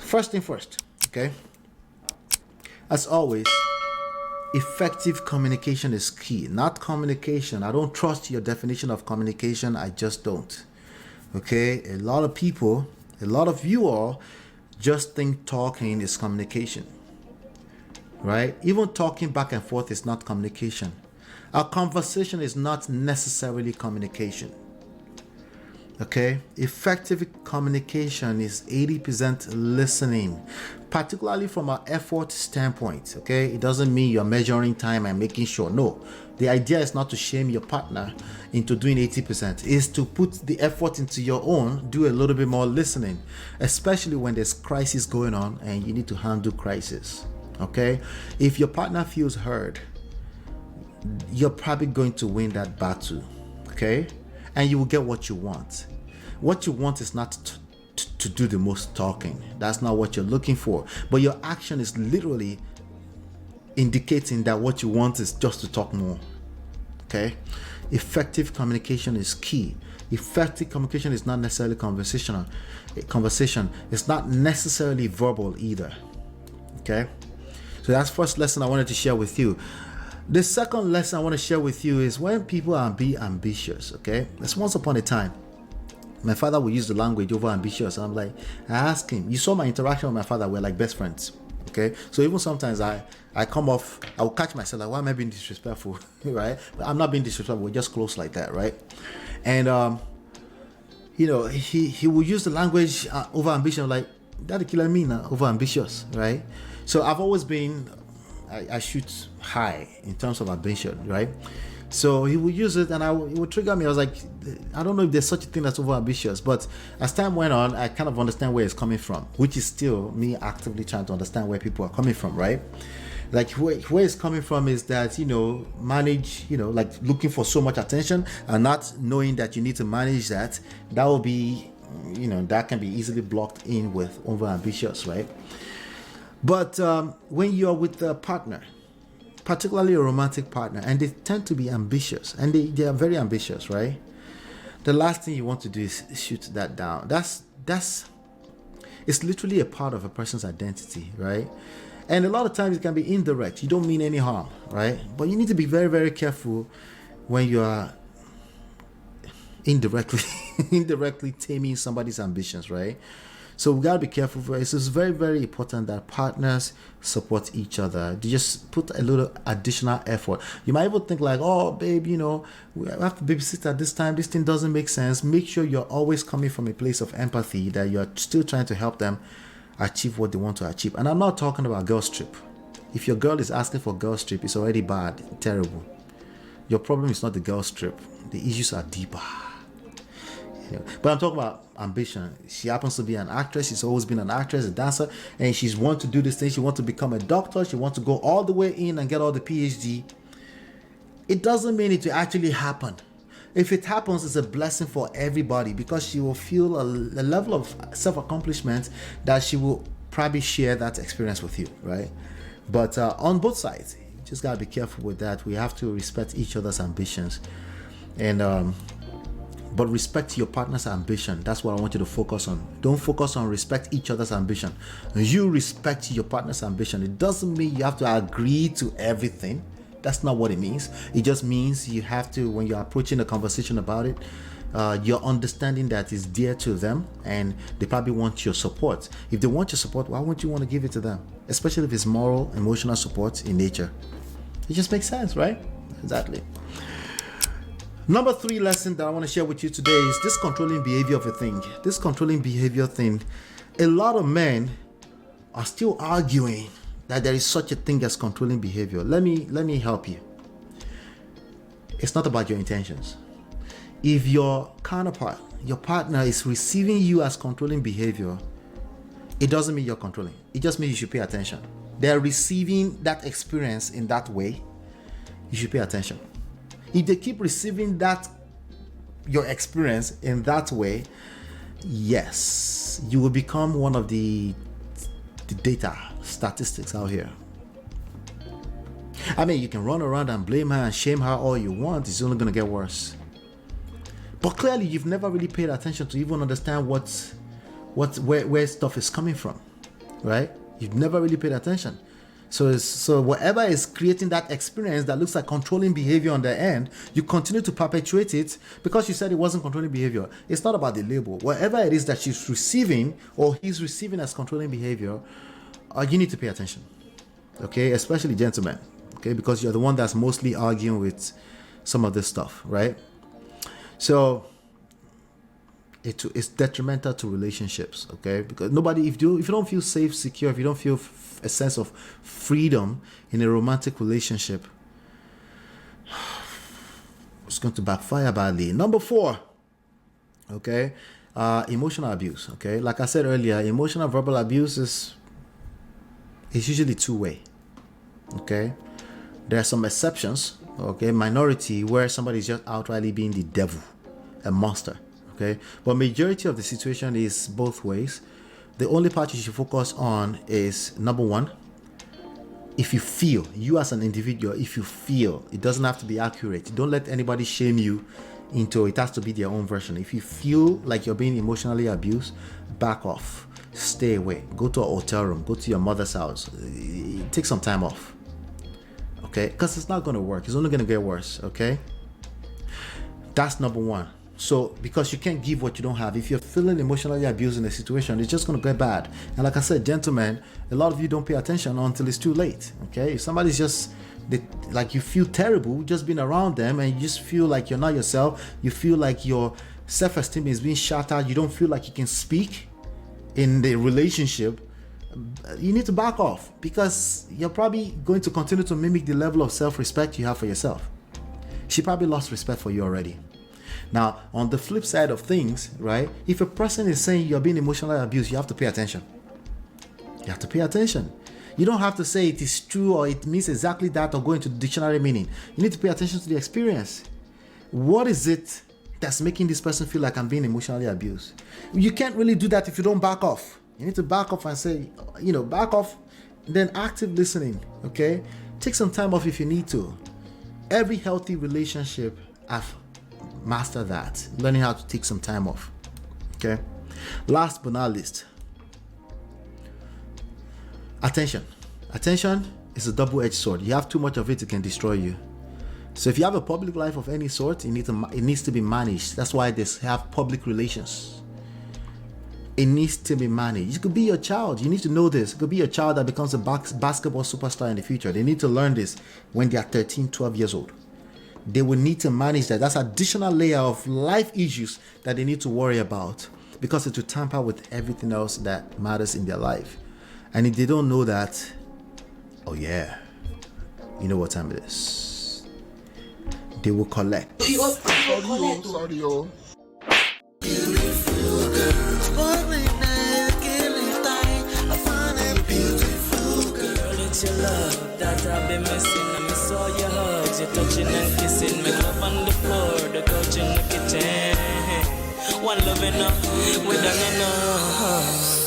First thing first, okay? As always, effective communication is key. Not communication. I don't trust your definition of communication. I just don't. Okay? A lot of people, a lot of you all just think talking is communication. Right? Even talking back and forth is not communication. A conversation is not necessarily communication. Okay, effective communication is 80% listening, particularly from an effort standpoint. Okay, it doesn't mean you're measuring time and making sure. No, the idea is not to shame your partner into doing 80%, is to put the effort into your own, do a little bit more listening, especially when there's crisis going on and you need to handle crisis. Okay, if your partner feels heard, you're probably going to win that battle. Okay, and you will get what you want. What you want is not to do the most talking. That's not what you're looking for. But your action is literally indicating that what you want is just to talk more. Okay? Effective communication is key. Effective communication is not necessarily conversational. Conversation is not necessarily verbal either. Okay? So that's the first lesson I wanted to share with you. The second lesson I want to share with you is when people are being ambitious, okay? That's once upon a time. My father would use the language over ambitious. I'm like, I asked him, you saw my interaction with my father, we're like best friends, okay? So even sometimes I come off, I will catch myself like, why am I being disrespectful, right? But I'm not being disrespectful, we're just close like that, right? And, you know, he will use the language over ambition, like, daddy killing me now, over ambitious, right? So I've always been, I shoot high in terms of ambition, right? So he would use it and it would trigger me. I was like, I don't know if there's such a thing as over ambitious, but as time went on, I kind of understand where it's coming from, which is still me actively trying to understand where people are coming from, right? Like where it's coming from is that, you know, manage, you know, like looking for so much attention and not knowing that you need to manage that. That will be, you know, that can be easily blocked in with over ambitious, right? But when you're with a partner, particularly a romantic partner, and they tend to be ambitious, and they are very ambitious, right? The last thing you want to do is shoot that down. That's it's literally a part of a person's identity, right? And a lot of times it can be indirect. You don't mean any harm, right? But you need to be very, very careful when you are indirectly taming somebody's ambitions, right? So we gotta be careful for it. It's very, very important that partners support each other. They just put a little additional effort. You might even think like, oh, babe, you know, we have to babysit at this time. This thing doesn't make sense. Make sure you're always coming from a place of empathy, that you're still trying to help them achieve what they want to achieve. And I'm not talking about girls trip. If your girl is asking for girls trip, it's already bad, terrible. Your problem is not the girls trip. The issues are deeper. But I'm talking about ambition. She happens to be an actress. She's always been an actress, a dancer, and she's want to do this thing. She wants to become a doctor. She wants to go all the way in and get all the PhD. It doesn't mean it will actually happen. If it happens, it's a blessing for everybody, because she will feel a level of self-accomplishment that she will probably share that experience with you, right? But on both sides, you just gotta be careful with that. We have to respect each other's ambitions, and but respect your partner's ambition. That's what I want you to focus on. Don't focus on respect each other's ambition. You respect your partner's ambition. It doesn't mean you have to agree to everything. That's not what it means. It just means you have to, when you're approaching a conversation about it, you're understanding that it's dear to them and they probably want your support. If they want your support, why wouldn't you want to give it to them? Especially if it's moral, emotional support in nature. It just makes sense, right? Exactly. Number 3 lesson that I want to share with you today is this controlling behavior of a thing. This controlling behavior thing. A lot of men are still arguing that there is such a thing as controlling behavior. Let me help you. It's not about your intentions. If your counterpart, your partner, is receiving you as controlling behavior, it doesn't mean you're controlling. It just means you should pay attention. They're receiving that experience in that way. You should pay attention. If they keep receiving that, your experience in that way, yes, you will become one of the data statistics out here. I mean, you can run around and blame her and shame her all you want. It's only going to get worse. But clearly, you've never really paid attention to even understand where stuff is coming from. right? You've never really paid attention. So whatever is creating that experience that looks like controlling behavior on the end, you continue to perpetuate it because you said it wasn't controlling behavior. It's not about the label. Whatever it is that she's receiving or he's receiving as controlling behavior, you need to pay attention. Okay, especially gentlemen. Okay, because you're the one that's mostly arguing with some of this stuff, right? So it's detrimental to relationships. Okay, because if you don't feel safe, secure, if you don't feel a sense of freedom in a romantic relationship, it's going to backfire badly. Number 4, okay, emotional abuse. Okay, like I said earlier, emotional verbal abuse is usually two-way. Okay, there are some exceptions, okay, minority, where somebody is just outrightly being the devil, a monster. Okay, but majority of the situation is both ways. The only part you should focus on is number 1. If you feel, you as an individual, if you feel, it doesn't have to be accurate. Don't let anybody shame you into it has to be their own version. If you feel like you're being emotionally abused, back off, stay away, go to a hotel room, go to your mother's house, take some time off. Okay, because it's not going to work. It's only going to get worse. Okay, that's number 1. So, because you can't give what you don't have. If you're feeling emotionally abused in a situation, it's just going to get bad. And like I said, gentlemen, a lot of you don't pay attention until it's too late. Okay, if somebody's just like you feel terrible just being around them, and you just feel like you're not yourself, you feel like your self-esteem is being shattered, you don't feel like you can speak in the relationship, you need to back off, because you're probably going to continue to mimic the level of self-respect you have for yourself. She probably lost respect for you already. Now, on the flip side of things, right, if a person is saying you're being emotionally abused, you have to pay attention. You have to pay attention. You don't have to say it is true or it means exactly that or go into the dictionary meaning. You need to pay attention to the experience. What is it that's making this person feel like I'm being emotionally abused? You can't really do that if you don't back off. You need to back off and say, back off, then active listening, okay? Take some time off if you need to. Every healthy relationship, master that, learning how to take some time off. Okay, last but not least, attention is a double-edged sword. You have too much of it, it can destroy you. So if you have a public life of any sort, it needs to be managed. That's why they have public relations. It needs to be managed. It could be your child. You need to know this. It could be your child that becomes a basketball superstar in the future. They need to learn this when they are 13, 12 years old. They will need to manage that. That's an additional layer of life issues that they need to worry about, because it will tamper with everything else that matters in their life. And if they don't know that, oh yeah, you know what time it is. They will collect. Sorry, yo. It's your love that I've been missing. I miss all your hugs, your touching and kissing. Make love on the floor, the couch in the kitchen. One loving up, we done enough.